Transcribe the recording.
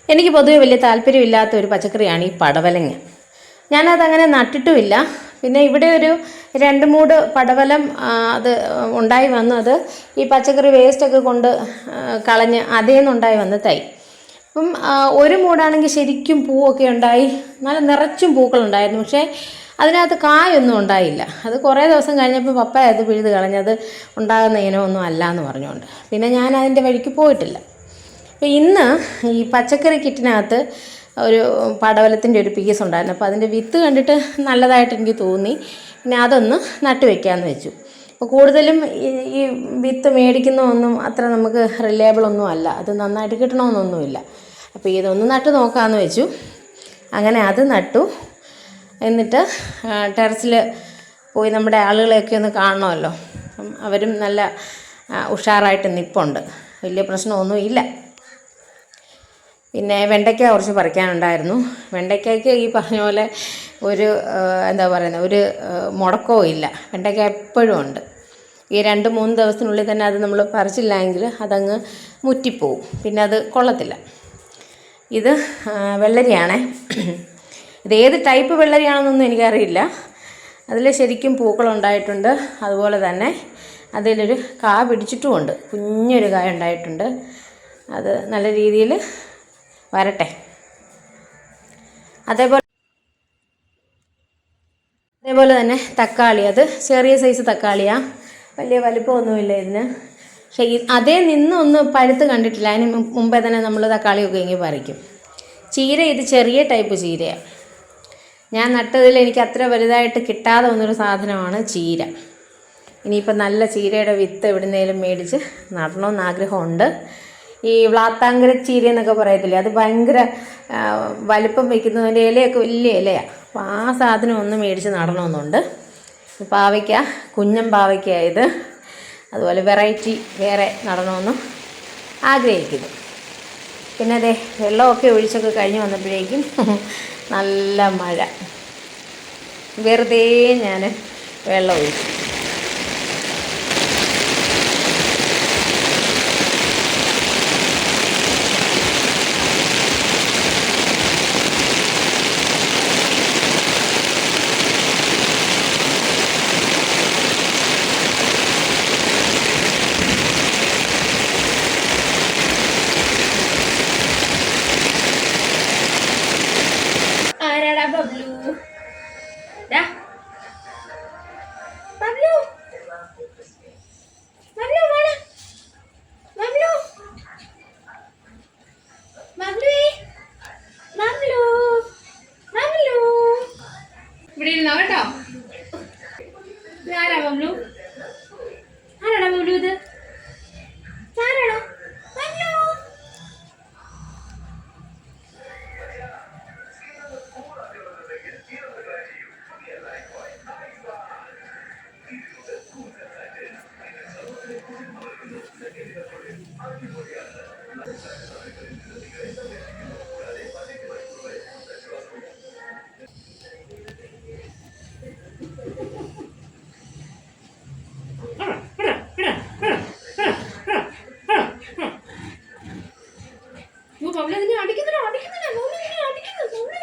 എനിക്ക് പൊതുവെ വലിയ താല്പര്യമില്ലാത്ത ഒരു പച്ചക്കറിയാണ് ഈ പടവലങ്ങ. ഞാനതങ്ങനെ നട്ടിട്ടുമില്ല. പിന്നെ ഇവിടെ ഒരു 2-3 പടവലം അത് ഉണ്ടായി വന്നു. അത് ഈ പച്ചക്കറി വേസ്റ്റൊക്കെ കൊണ്ട് കളഞ്ഞ് അതേ നിന്നുണ്ടായി വന്ന തൈ. അപ്പം ഒരു മൂടാണെങ്കിൽ ശരിക്കും പൂവൊക്കെ ഉണ്ടായി, നല്ല നിറച്ചും പൂക്കളുണ്ടായിരുന്നു. പക്ഷേ അതിനകത്ത് കായൊന്നും ഉണ്ടായില്ല. അത് കുറേ ദിവസം കഴിഞ്ഞപ്പോൾ പപ്പ അത് പിഴുത് കളഞ്ഞത് ഉണ്ടാകുന്ന ഇനമൊന്നും അല്ല എന്ന് പറഞ്ഞുകൊണ്ട് പിന്നെ ഞാൻ അതിൻ്റെ വഴിക്ക് പോയിട്ടില്ല. അപ്പോൾ ഇന്ന് ഈ പച്ചക്കറി കിറ്റിനകത്ത് ഒരു പടവലത്തിൻ്റെ ഒരു പീസ് ഉണ്ടായിരുന്നു. അപ്പോൾ അതിൻ്റെ വിത്ത് കണ്ടിട്ട് നല്ലതായിട്ട് എനിക്ക് തോന്നി. പിന്നെ അതൊന്ന് നട്ട് വയ്ക്കാമെന്ന് വെച്ചു. അപ്പോൾ കൂടുതലും ഈ വിത്ത് മേടിക്കുന്നതൊന്നും അത്ര നമുക്ക് റിലയബിളൊന്നും അല്ല, അത് നന്നായിട്ട് കിട്ടണമെന്നൊന്നുമില്ല. അപ്പോൾ ഇതൊന്ന് നട്ട് നോക്കാമെന്ന് വെച്ചു. അങ്ങനെ അത് നട്ടു. എന്നിട്ട് ടെറസിൽ പോയി നമ്മുടെ ആളുകളെയൊക്കെ ഒന്ന് കാണണമല്ലോ. അവരും നല്ല ഉഷാറായിട്ട് നിൽപ്പുണ്ട്, വലിയ പ്രശ്നമൊന്നും ഇല്ല. പിന്നെ വെണ്ടയ്ക്ക കുറച്ച് പറിക്കാനുണ്ടായിരുന്നു. വെണ്ടയ്ക്കയ്ക്ക് ഈ പറഞ്ഞ പോലെ ഒരു എന്താ പറയുന്നത്, ഒരു മുടക്കവും ഇല്ല. വെണ്ടയ്ക്ക എപ്പോഴും ഉണ്ട്. ഈ 2-3 ദിവസത്തിനുള്ളിൽ തന്നെ അത് നമ്മൾ പറിച്ചില്ലെങ്കിൽ അതങ്ങ് മുറ്റിപ്പോവും, പിന്നെ അത് കൊള്ളത്തില്ല. ഇത് വെള്ളരിയാണേ. ഇതേത് ടൈപ്പ് വെള്ളരിയാണെന്നൊന്നും എനിക്കറിയില്ല. അതിൽ ശരിക്കും പൂക്കളുണ്ടായിട്ടുണ്ട്. അതുപോലെ തന്നെ അതിലൊരു കാ പിടിച്ചിട്ടുമുണ്ട്, കുഞ്ഞൊരു കായ ഉണ്ടായിട്ടുണ്ട്. അത് നല്ല രീതിയിൽ വരട്ടെ. അതേപോലെ തന്നെ തക്കാളി, അത് ചെറിയ സൈസ് തക്കാളിയാണ്, വലിയ വലിപ്പമൊന്നുമില്ല ഇതിന്. പക്ഷേ അതേ നിന്നൊന്ന് പഴുത്ത് കണ്ടിട്ടില്ല. അതിന് മുമ്പേ തന്നെ നമ്മൾ തക്കാളിയൊക്കെ ഇങ്ങനെ പറിക്കും. ചീര, ഇത് ചെറിയ ടൈപ്പ് ചീരയാണ്. ഞാൻ നട്ടതിൽ എനിക്ക് അത്ര വലുതായിട്ട് കിട്ടാതെ വന്നൊരു സാധനമാണ് ചീര. ഇനിയിപ്പോൾ നല്ല ചീരയുടെ വിത്ത് എവിടുന്നേലും മേടിച്ച് നടണമെന്ന് ആഗ്രഹമുണ്ട്. ഈ വ്ളാത്താങ്കര ചീര എന്നൊക്കെ പറയത്തില്ലേ, അത് ഭയങ്കര വലിപ്പം വയ്ക്കുന്നതിൻ്റെ ഇലയൊക്കെ വലിയ ഇലയാണ്. അപ്പോൾ ആ സാധനം ഒന്ന് മേടിച്ച് നടണമെന്നുണ്ട്. പാവയ്ക്ക, കുഞ്ഞൻ പാവയ്ക്കായത്, അതുപോലെ വെറൈറ്റി വേറെ നടണമെന്നും ആഗ്രഹിക്കുന്നു. പിന്നെ അതെ, വെള്ളമൊക്കെ ഒഴിച്ചൊക്കെ കഴിഞ്ഞ് വന്നപ്പോഴേക്കും നല്ല മഴ. വെറുതെ ഞാൻ വെള്ളം ഒഴിച്ചു. ഇവിടെ ഇരുന്നോ കേട്ടോ. ഇത് ആരാ ബബ്ലു? ആരാടാ ബബ്ലു? ഇത് ആരാടാ ബബ്ലു? ബബ്ലു അതിനെ അടിക്കുന്നില്ല, അടിക്കുന്നില്ല, അടിക്കുന്നു.